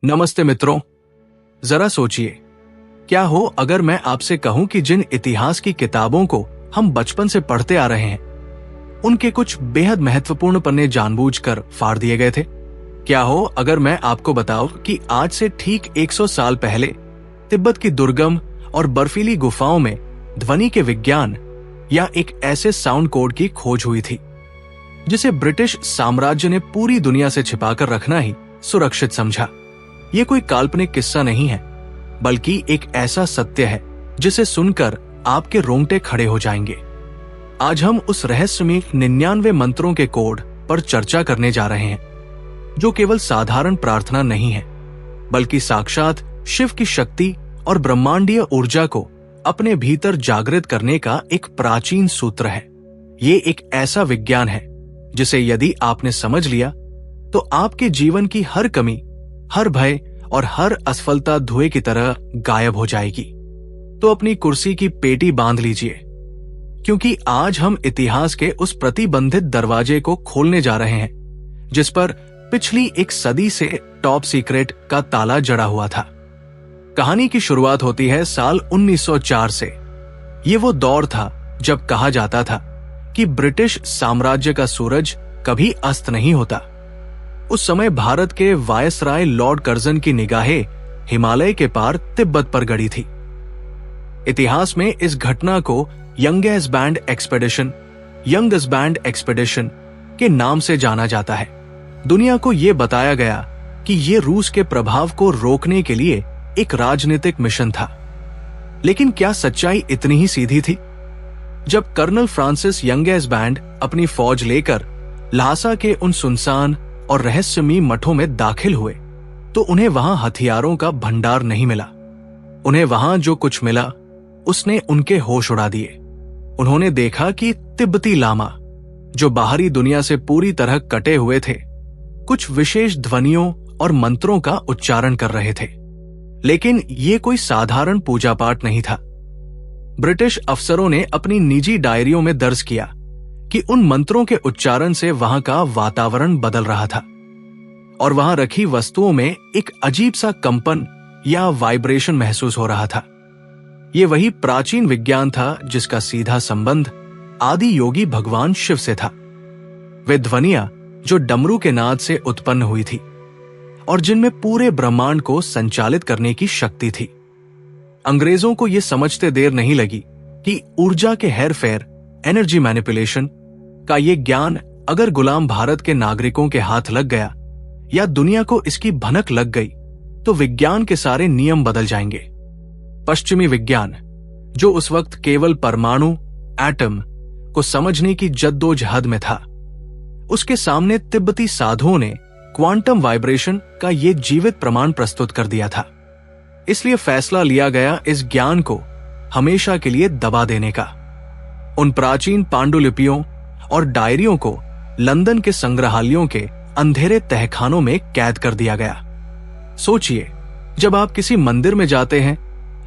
नमस्ते मित्रों। जरा सोचिए, क्या हो अगर मैं आपसे कहूं कि जिन इतिहास की किताबों को हम बचपन से पढ़ते आ रहे हैं, उनके कुछ बेहद महत्वपूर्ण पन्ने जानबूझकर फाड़ दिए गए थे। क्या हो अगर मैं आपको बताऊं कि आज से ठीक 100 साल पहले तिब्बत की दुर्गम और बर्फीली गुफाओं में ध्वनि के विज्ञान या एक ऐसे साउंड कोड की खोज हुई थी जिसे ब्रिटिश साम्राज्य ने पूरी दुनिया से छिपाकर रखना ही सुरक्षित समझा। ये कोई काल्पनिक किस्सा नहीं है, बल्कि एक ऐसा सत्य है जिसे सुनकर आपके रोंगटे खड़े हो जाएंगे। आज हम उस रहस्यमय 99 मंत्रों के कोड पर चर्चा करने जा रहे हैं, जो केवल साधारण प्रार्थना नहीं है, बल्कि साक्षात शिव की शक्ति और ब्रह्मांडीय ऊर्जा को अपने भीतर जागृत करने का एक प्राचीन सूत्र है। ये एक ऐसा विज्ञान है जिसे यदि आपने समझ लिया तो आपके जीवन की हर कमी, हर भय और हर असफलता धुएं की तरह गायब हो जाएगी। तो अपनी कुर्सी की पेटी बांध लीजिए, क्योंकि आज हम इतिहास के उस प्रतिबंधित दरवाजे को खोलने जा रहे हैं जिस पर पिछली एक सदी से टॉप सीक्रेट का ताला जड़ा हुआ था। कहानी की शुरुआत होती है साल 1904 से। ये वो दौर था जब कहा जाता था कि ब्रिटिश साम्राज्य का सूरज कभी अस्त नहीं होता। उस समय भारत के वायसराय लॉर्ड कर्जन की निगाहें हिमालय के पार तिब्बत पर गड़ी थी। इतिहास में इस घटना को यंगेस्ट बैंड एक्सपेडिशन के नाम से जाना जाता है। दुनिया को यह बताया गया कि यह रूस के प्रभाव को रोकने के लिए एक राजनीतिक मिशन था। लेकिन क्या सच्चाई इतनी ही सीधी थी? जब कर्नल फ्रांसिस यंगेस्ट बैंड अपनी फौज लेकर ल्हासा के उन सुनसान और रहस्यमयी मठों में दाखिल हुए, तो उन्हें वहां हथियारों का भंडार नहीं मिला। उन्हें वहां जो कुछ मिला उसने उनके होश उड़ा दिए। उन्होंने देखा कि तिब्बती लामा, जो बाहरी दुनिया से पूरी तरह कटे हुए थे, कुछ विशेष ध्वनियों और मंत्रों का उच्चारण कर रहे थे। लेकिन ये कोई साधारण पूजा पाठ नहीं था। ब्रिटिश अफसरों ने अपनी निजी डायरियों में दर्ज किया कि उन मंत्रों के उच्चारण से वहां का वातावरण बदल रहा था और वहां रखी वस्तुओं में एक अजीब सा कंपन या वाइब्रेशन महसूस हो रहा था। ये वही प्राचीन विज्ञान था जिसका सीधा संबंध आदि योगी भगवान शिव से था। वे ध्वनियां जो डमरू के नाद से उत्पन्न हुई थी और जिनमें पूरे ब्रह्मांड को संचालित करने की शक्ति थी। अंग्रेजों को यह समझते देर नहीं लगी कि ऊर्जा के हेरफेर, एनर्जी मैनिपुलेशन का ये ज्ञान अगर गुलाम भारत के नागरिकों के हाथ लग गया या दुनिया को इसकी भनक लग गई, तो विज्ञान के सारे नियम बदल जाएंगे। पश्चिमी विज्ञान, जो उस वक्त केवल परमाणु, एटम को समझने की जद्दोजहद में था, उसके सामने तिब्बती साधुओं ने क्वांटम वाइब्रेशन का ये जीवित प्रमाण प्रस्तुत कर दिया था। इसलिए फैसला लिया गया इस ज्ञान को हमेशा के लिए दबा देने का। उन प्राचीन पांडुलिपियों और डायरियों को लंदन के संग्रहालयों के अंधेरे तहखानों में कैद कर दिया गया। सोचिए, जब आप किसी मंदिर में जाते हैं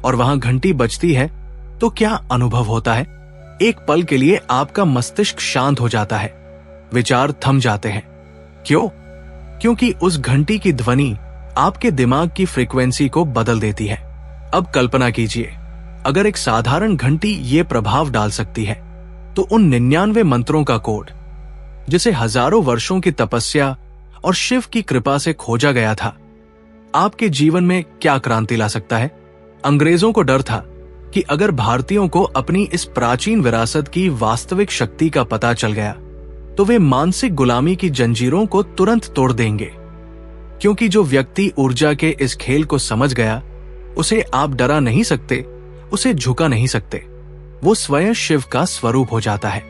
और वहां घंटी बजती है तो क्या अनुभव होता है? एक पल के लिए आपका मस्तिष्क शांत हो जाता है, विचार थम जाते हैं। क्यों? क्योंकि उस घंटी की ध्वनि आपके दिमाग की फ्रीक्वेंसी को बदल देती है। अब कल्पना कीजिए, अगर एक साधारण घंटी ये प्रभाव डाल सकती है, तो उन 99 मंत्रों का कोड, जिसे हजारों वर्षों की तपस्या और शिव की कृपा से खोजा गया था, आपके जीवन में क्या क्रांति ला सकता है? अंग्रेजों को डर था कि अगर भारतीयों को अपनी इस प्राचीन विरासत की वास्तविक शक्ति का पता चल गया, तो वे मानसिक गुलामी की जंजीरों को तुरंत तोड़ देंगे। क्योंकि जो व्यक्ति ऊर्जा के इस खेल को समझ गया, उसे आप डरा नहीं सकते, उसे झुका नहीं सकते। वो स्वयं शिव का स्वरूप हो जाता है।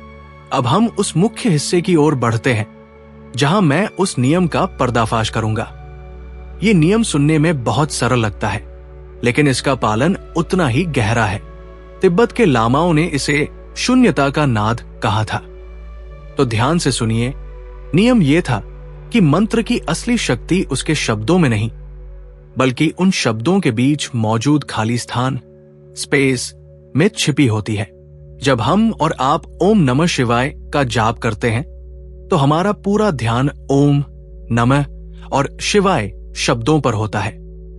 अब हम उस मुख्य हिस्से की ओर बढ़ते हैं जहां मैं उस नियम का पर्दाफाश करूंगा। ये नियम सुनने में बहुत सरल लगता है, लेकिन इसका पालन उतना ही गहरा है। तिब्बत के लामाओं ने इसे शून्यता का नाद कहा था। तो ध्यान से सुनिए, नियम यह था कि मंत्र की असली शक्ति उसके शब्दों में नहीं, बल्कि उन शब्दों के बीच मौजूद खाली स्थान, स्पेस में छिपी होती है। जब हम और आप ओम नमः शिवाय का जाप करते हैं, तो हमारा पूरा ध्यान ओम, नमः और शिवाय शब्दों पर होता है।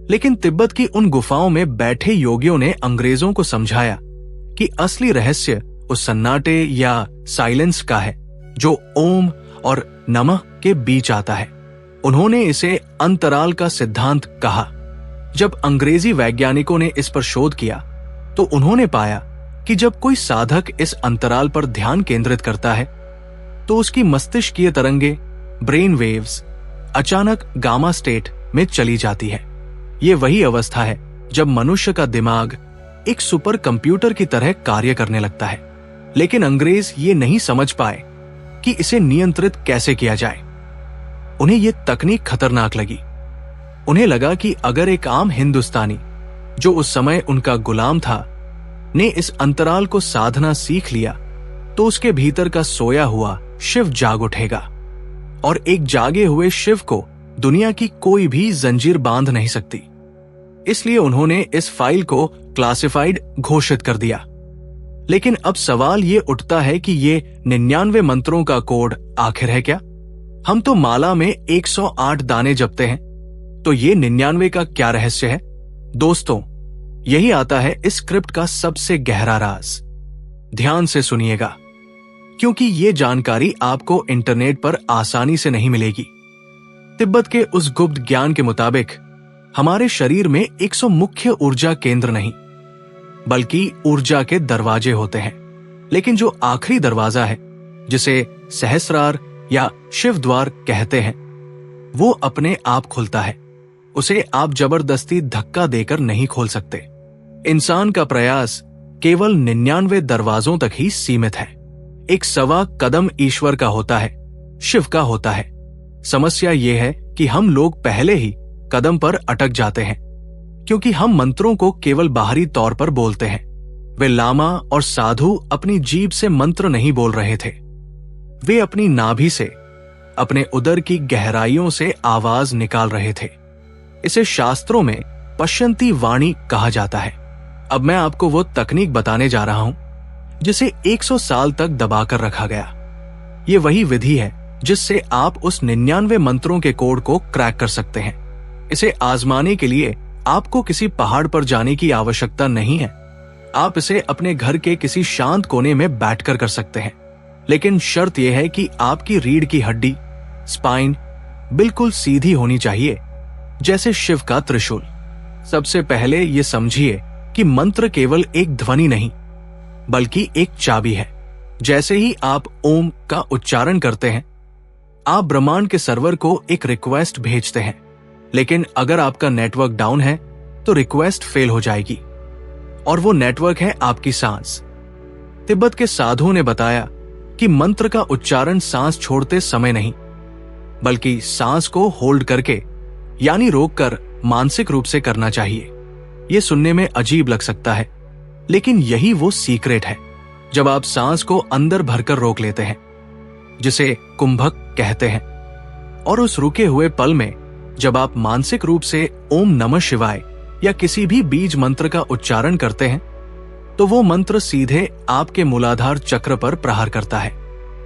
लेकिन तिब्बत की उन गुफाओं में बैठे योगियों ने अंग्रेजों को समझाया कि असली रहस्य उस सन्नाटे या साइलेंस का है जो ओम और नमः के बीच आता है। उन्होंने इसे अंतराल का सिद्धांत कहा। जब अंग्रेजी वैज्ञानिकों ने इस पर शोध किया तो उन्होंने पाया कि जब कोई साधक इस अंतराल पर ध्यान केंद्रित करता है तो उसकी मस्तिष्कीय तरंगे, ब्रेन वेव्स, अचानक गामा स्टेट में चली जाती है। ये वही अवस्था है जब मनुष्य का दिमाग एक सुपर कंप्यूटर की तरह कार्य करने लगता है। लेकिन अंग्रेज ये नहीं समझ पाए कि इसे नियंत्रित कैसे किया जाए। उन्हें यह तकनीक खतरनाक लगी। उन्हें लगा कि अगर एक आम हिंदुस्तानी जो उस समय उनका गुलाम था ने इस अंतराल को साधना सीख लिया तो उसके भीतर का सोया हुआ शिव जाग उठेगा और एक जागे हुए शिव को दुनिया की कोई भी जंजीर बांध नहीं सकती। इसलिए उन्होंने इस फाइल को क्लासिफाइड घोषित कर दिया। लेकिन अब सवाल ये उठता है कि ये 99 मंत्रों का कोड आखिर है क्या? हम तो माला में 108 दाने जपते हैं, तो ये 99 का क्या रहस्य है? दोस्तों, यही आता है इस स्क्रिप्ट का सबसे गहरा राज। ध्यान से सुनिएगा, क्योंकि ये जानकारी आपको इंटरनेट पर आसानी से नहीं मिलेगी। तिब्बत के उस गुप्त ज्ञान के मुताबिक हमारे शरीर में 100 मुख्य ऊर्जा केंद्र नहीं, बल्कि ऊर्जा के दरवाजे होते हैं। लेकिन जो आखिरी दरवाजा है, जिसे सहस्रार या शिव द्वार कहते हैं, वो अपने आप खुलता है। उसे आप जबरदस्ती धक्का देकर नहीं खोल सकते। इंसान का प्रयास केवल 99 दरवाजों तक ही सीमित है। एक सवा कदम ईश्वर का होता है, शिव का होता है। समस्या यह है कि हम लोग पहले ही कदम पर अटक जाते हैं, क्योंकि हम मंत्रों को केवल बाहरी तौर पर बोलते हैं। वे लामा और साधु अपनी जीभ से मंत्र नहीं बोल रहे थे, वे अपनी नाभि से, अपने उदर की गहराइयों से आवाज निकाल रहे थे। इसे शास्त्रों में पश्यंती वाणी कहा जाता है। अब मैं आपको वो तकनीक बताने जा रहा हूं जिसे 100 साल तक दबाकर रखा गया। ये वही विधि है जिससे आप उस 99 मंत्रों के कोड को क्रैक कर सकते हैं। इसे आजमाने के लिए आपको किसी पहाड़ पर जाने की आवश्यकता नहीं है। आप इसे अपने घर के किसी शांत कोने में बैठकर कर सकते हैं। लेकिन शर्त यह है कि आपकी रीढ़ की हड्डी, स्पाइन, बिल्कुल सीधी होनी चाहिए, जैसे शिव का त्रिशूल। सबसे पहले ये समझिए कि मंत्र केवल एक ध्वनि नहीं, बल्कि एक चाबी है। जैसे ही आप ओम का उच्चारण करते हैं, आप ब्रह्मांड के सर्वर को एक रिक्वेस्ट भेजते हैं। लेकिन अगर आपका नेटवर्क डाउन है तो रिक्वेस्ट फेल हो जाएगी, और वो नेटवर्क है आपकी सांस। तिब्बत के साधुओं ने बताया कि मंत्र का उच्चारण सांस छोड़ते समय नहीं, बल्कि सांस को होल्ड करके यानी रोककर मानसिक रूप से करना चाहिए। यह सुनने में अजीब लग सकता है, लेकिन यही वो सीक्रेट है। जब आप सांस को अंदर भरकर रोक लेते हैं, जिसे कुंभक कहते हैं, और उस रुके हुए पल में जब आप मानसिक रूप से ओम नमः शिवाय या किसी भी बीज मंत्र का उच्चारण करते हैं, तो वो मंत्र सीधे आपके मूलाधार चक्र पर प्रहार करता है।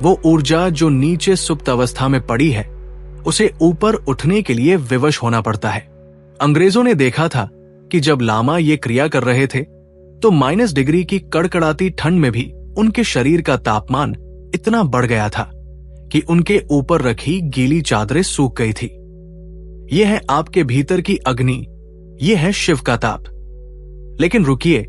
वो ऊर्जा जो नीचे सुप्त अवस्था में पड़ी है, उसे ऊपर उठने के लिए विवश होना पड़ता है। अंग्रेजों ने देखा था कि जब लामा ये क्रिया कर रहे थे तो -डिग्री की कड़कड़ाती ठंड में भी उनके शरीर का तापमान इतना बढ़ गया था कि उनके ऊपर रखी गीली चादरें सूख गई थी। यह है आपके भीतर की अग्नि, यह है शिव का ताप। लेकिन रुकिए,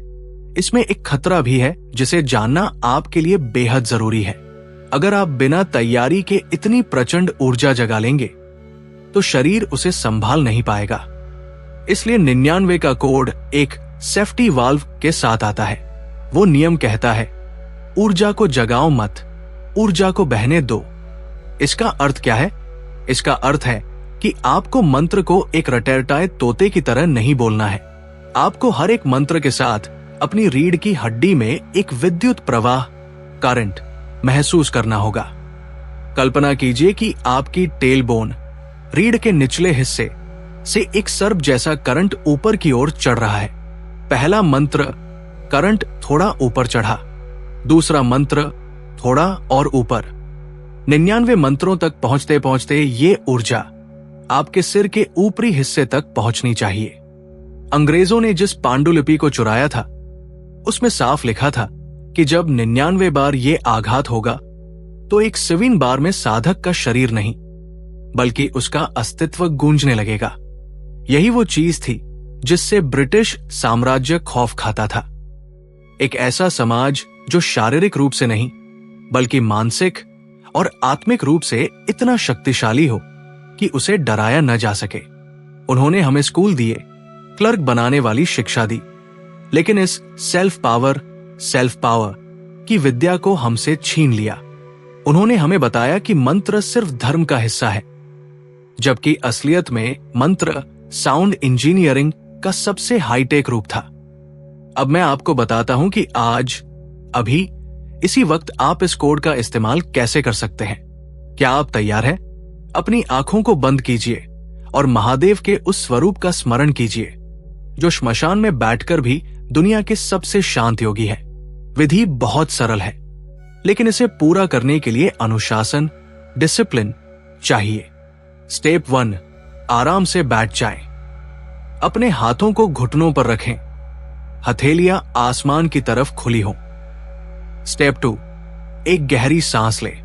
इसमें एक खतरा भी है जिसे जानना आपके लिए बेहद जरूरी है। अगर आप बिना तैयारी के इतनी प्रचंड ऊर्जा जगा लेंगे तो शरीर उसे संभाल नहीं पाएगा। इसलिए 99 का कोड एक सेफ्टी वाल्व के साथ आता है। वो नियम कहता है, ऊर्जा को जगाओ मत, ऊर्जा को बहने दो। इसका अर्थ क्या है? इसका अर्थ है कि आपको मंत्र को एक रटैरटाए तोते की तरह नहीं बोलना है। आपको हर एक मंत्र के साथ अपनी रीढ़ की हड्डी में एक विद्युत प्रवाह, करंट महसूस करना होगा। कल्पना कीजिए कि आपकी टेल बोन, रीढ़ के निचले हिस्से से एक सर्प जैसा करंट ऊपर की ओर चढ़ रहा है। पहला मंत्र, करंट थोड़ा ऊपर चढ़ा, दूसरा मंत्र थोड़ा और ऊपर। 99 मंत्रों तक पहुंचते पहुंचते ये ऊर्जा आपके सिर के ऊपरी हिस्से तक पहुंचनी चाहिए। अंग्रेजों ने जिस पांडुलिपि को चुराया था उसमें साफ लिखा था कि जब 99 बार ये आघात होगा तो एक 7 बार में साधक का शरीर नहीं बल्कि उसका अस्तित्व गूंजने लगेगा। यही वो चीज थी जिससे ब्रिटिश साम्राज्य खौफ खाता था। एक ऐसा समाज जो शारीरिक रूप से नहीं बल्कि मानसिक और आत्मिक रूप से इतना शक्तिशाली हो कि उसे डराया न जा सके। उन्होंने हमें स्कूल दिए, क्लर्क बनाने वाली शिक्षा दी, लेकिन इस सेल्फ पावर की विद्या को हमसे छीन लिया। उन्होंने हमें बताया कि मंत्र सिर्फ धर्म का हिस्सा है, जबकि असलियत में मंत्र साउंड इंजीनियरिंग का सबसे हाईटेक रूप था। अब मैं आपको बताता हूं कि आज, अभी, इसी वक्त आप इस कोड का इस्तेमाल कैसे कर सकते हैं। क्या आप तैयार हैं? अपनी आंखों को बंद कीजिए और महादेव के उस स्वरूप का स्मरण कीजिए जो श्मशान में बैठकर भी दुनिया के सबसे शांत योगी है। विधि बहुत सरल है, लेकिन इसे पूरा करने के लिए अनुशासन, डिसिप्लिन चाहिए। स्टेप 1, आराम से बैठ जाएं। अपने हाथों को घुटनों पर रखें, हथेलियां आसमान की तरफ खुली हों। स्टेप 2, एक गहरी सांस लें,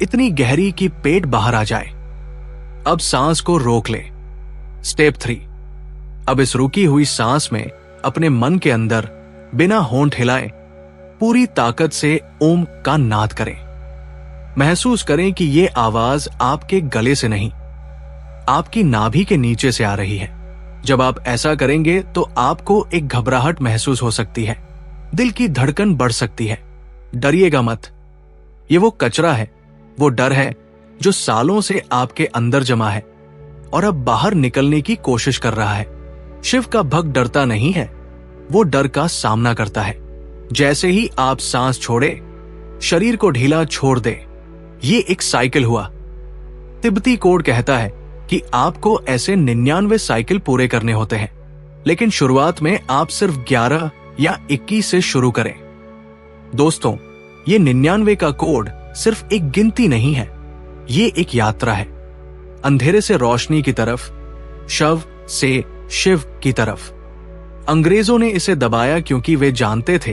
इतनी गहरी कि पेट बाहर आ जाए। अब सांस को रोक लें। स्टेप 3, अब इस रुकी हुई सांस में अपने मन के अंदर बिना होंठ हिलाए पूरी ताकत से ओम का नाद करें। महसूस करें कि यह आवाज आपके गले से नहीं, आपकी नाभि के नीचे से आ रही है। जब आप ऐसा करेंगे तो आपको एक घबराहट महसूस हो सकती है, दिल की धड़कन बढ़ सकती है। डरिएगा मत, ये वो कचरा है, वो डर है जो सालों से आपके अंदर जमा है और अब बाहर निकलने की कोशिश कर रहा है। शिव का भक्त डरता नहीं है, वो डर का सामना करता है। जैसे ही आप सांस छोड़े, शरीर को ढीला छोड़ दे। ये एक साइकिल हुआ। तिब्बती कोड कहता है कि आपको ऐसे 99 साइकिल पूरे करने होते हैं, लेकिन शुरुआत में आप सिर्फ 11 या 21 से शुरू करें। दोस्तों, ये 99 का कोड सिर्फ एक गिनती नहीं है, ये एक यात्रा है। अंधेरे से रोशनी की तरफ, शव से शिव की तरफ। अंग्रेजों ने इसे दबाया क्योंकि वे जानते थे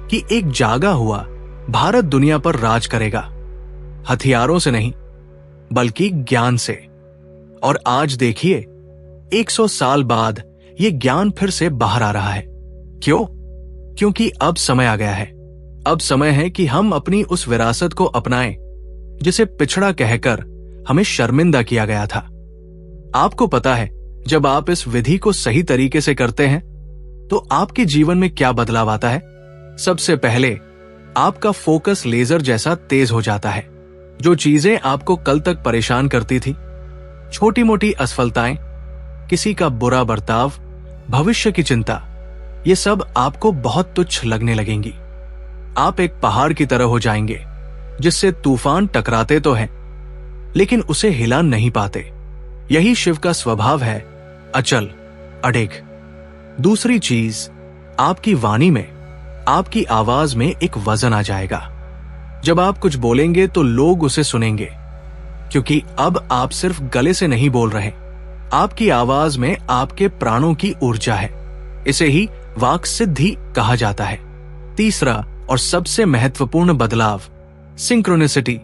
कि एक जागा हुआ भारत दुनिया पर राज करेगा, हथियारों से नहीं बल्कि ज्ञान से। और आज देखिए, 100 साल बाद ये ज्ञान फिर से बाहर आ रहा है। क्यों? क्योंकि अब समय आ गया है। अब समय है कि हम अपनी उस विरासत को अपनाएं जिसे पिछड़ा कहकर हमें शर्मिंदा किया गया था। आपको पता है, जब आप इस विधि को सही तरीके से करते हैं तो आपके जीवन में क्या बदलाव आता है? सबसे पहले आपका फोकस लेजर जैसा तेज हो जाता है। जो चीजें आपको कल तक परेशान करती थी, छोटी मोटी असफलताएं, किसी का बुरा बर्ताव, भविष्य की चिंता, ये सब आपको बहुत तुच्छ लगने लगेंगी। आप एक पहाड़ की तरह हो जाएंगे जिससे तूफान टकराते तो हैं, लेकिन उसे हिला नहीं पाते। यही शिव का स्वभाव है, अचल, अडिग। दूसरी चीज, आपकी वाणी में, आपकी आवाज में एक वजन आ जाएगा। जब आप कुछ बोलेंगे तो लोग उसे सुनेंगे, क्योंकि अब आप सिर्फ गले से नहीं बोल रहे, आपकी आवाज में आपके प्राणों की ऊर्जा है। इसे ही वाक सिद्धि कहा जाता है। तीसरा और सबसे महत्वपूर्ण बदलाव, सिंक्रोनिसिटी।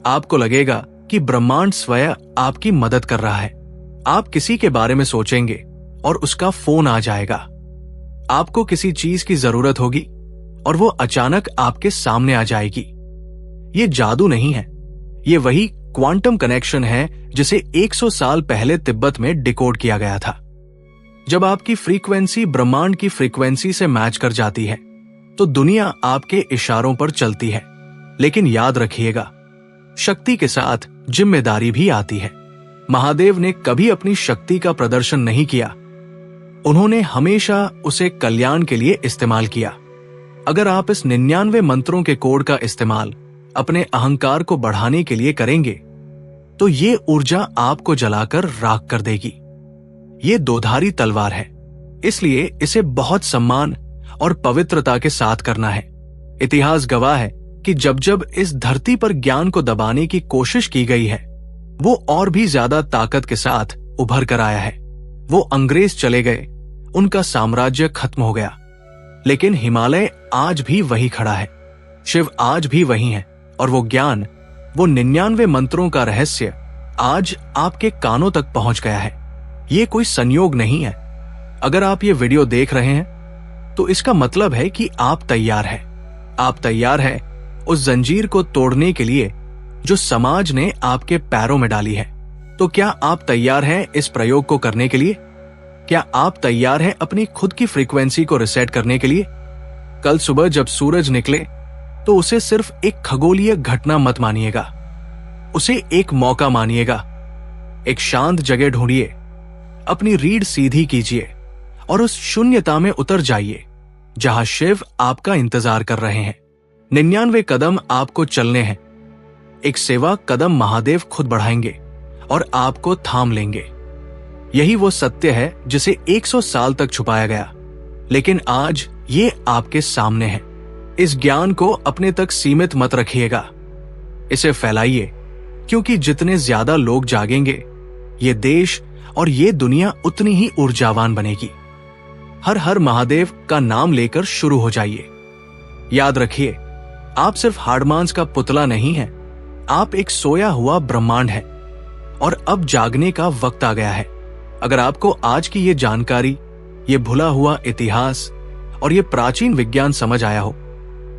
आपको लगेगा कि ब्रह्मांड स्वयं आपकी मदद कर रहा है। आप किसी के बारे में सोचेंगे और उसका फोन आ जाएगा। आपको किसी चीज की जरूरत होगी और वो अचानक आपके सामने आ जाएगी। ये जादू नहीं है, ये वही क्वांटम कनेक्शन है जिसे 100 साल पहले तिब्बत में डिकोड किया गया था। जब आपकी फ्रीक्वेंसी ब्रह्मांड की फ्रीक्वेंसी से मैच कर जाती है तो दुनिया आपके इशारों पर चलती है। लेकिन याद रखिएगा, शक्ति के साथ जिम्मेदारी भी आती है। महादेव ने कभी अपनी शक्ति का प्रदर्शन नहीं किया, उन्होंने हमेशा उसे कल्याण के लिए इस्तेमाल किया। अगर आप इस 99 मंत्रों के कोड का इस्तेमाल अपने अहंकार को बढ़ाने के लिए करेंगे तो ये ऊर्जा आपको जलाकर राख कर देगी। ये दोधारी तलवार है, इसलिए इसे बहुत सम्मान और पवित्रता के साथ करना है। इतिहास गवाह है कि जब जब इस धरती पर ज्ञान को दबाने की कोशिश की गई है वो और भी ज्यादा ताकत के साथ उभर कर आया है। वो अंग्रेज चले गए, उनका साम्राज्य खत्म हो गया, लेकिन हिमालय आज भी वही खड़ा है। शिव आज भी वही है, और वो ज्ञान, वो 99 मंत्रों का रहस्य आज आपके कानों तक पहुंच गया है। ये कोई संयोग नहीं है। अगर आप ये वीडियो देख रहे हैं तो इसका मतलब है कि आप तैयार हैं। आप तैयार हैं उस जंजीर को तोड़ने के लिए जो समाज ने आपके पैरों में डाली है। तो क्या आप तैयार हैं इस प्रयोग को करने के लिए? क्या आप तैयार हैं अपनी खुद की फ्रीक्वेंसी को रिसेट करने के लिए? कल सुबह जब सूरज निकले तो उसे सिर्फ एक खगोलीय घटना मत मानिएगा, उसे एक मौका मानिएगा। एक शांत जगह ढूंढिए, अपनी रीढ़ सीधी कीजिए और उस शून्यता में उतर जाइए जहां शिव आपका इंतजार कर रहे हैं। 99 कदम आपको चलने हैं। एक सेवा कदम महादेव खुद बढ़ाएंगे और आपको थाम लेंगे। यही वो सत्य है जिसे 100 साल तक छुपाया गया, लेकिन आज ये आपके सामने है। इस ज्ञान को अपने तक सीमित मत रखिएगा, इसे फैलाइए, क्योंकि जितने ज्यादा लोग जागेंगे, ये देश और ये दुनिया उतनी ही ऊर्जावान बनेगी। हर हर महादेव का नाम लेकर शुरू हो जाइए। याद रखिए, आप सिर्फ हाड़मांस का पुतला नहीं है, आप एक सोया हुआ ब्रह्मांड है और अब जागने का वक्त आ गया है। अगर आपको आज की ये जानकारी, ये भुला हुआ इतिहास और ये प्राचीन विज्ञान समझ आया हो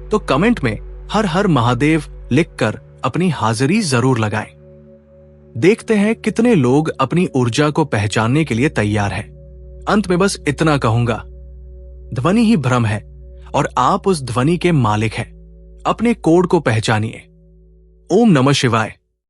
तो कमेंट में हर हर महादेव लिखकर अपनी हाजिरी जरूर लगाएं। देखते हैं कितने लोग अपनी ऊर्जा को पहचानने के लिए तैयार हैं। अंत में बस इतना कहूंगा, ध्वनि ही भ्रम है और आप उस ध्वनि के मालिक हैं। अपने कोड को पहचानिए। ओम नमः शिवाय।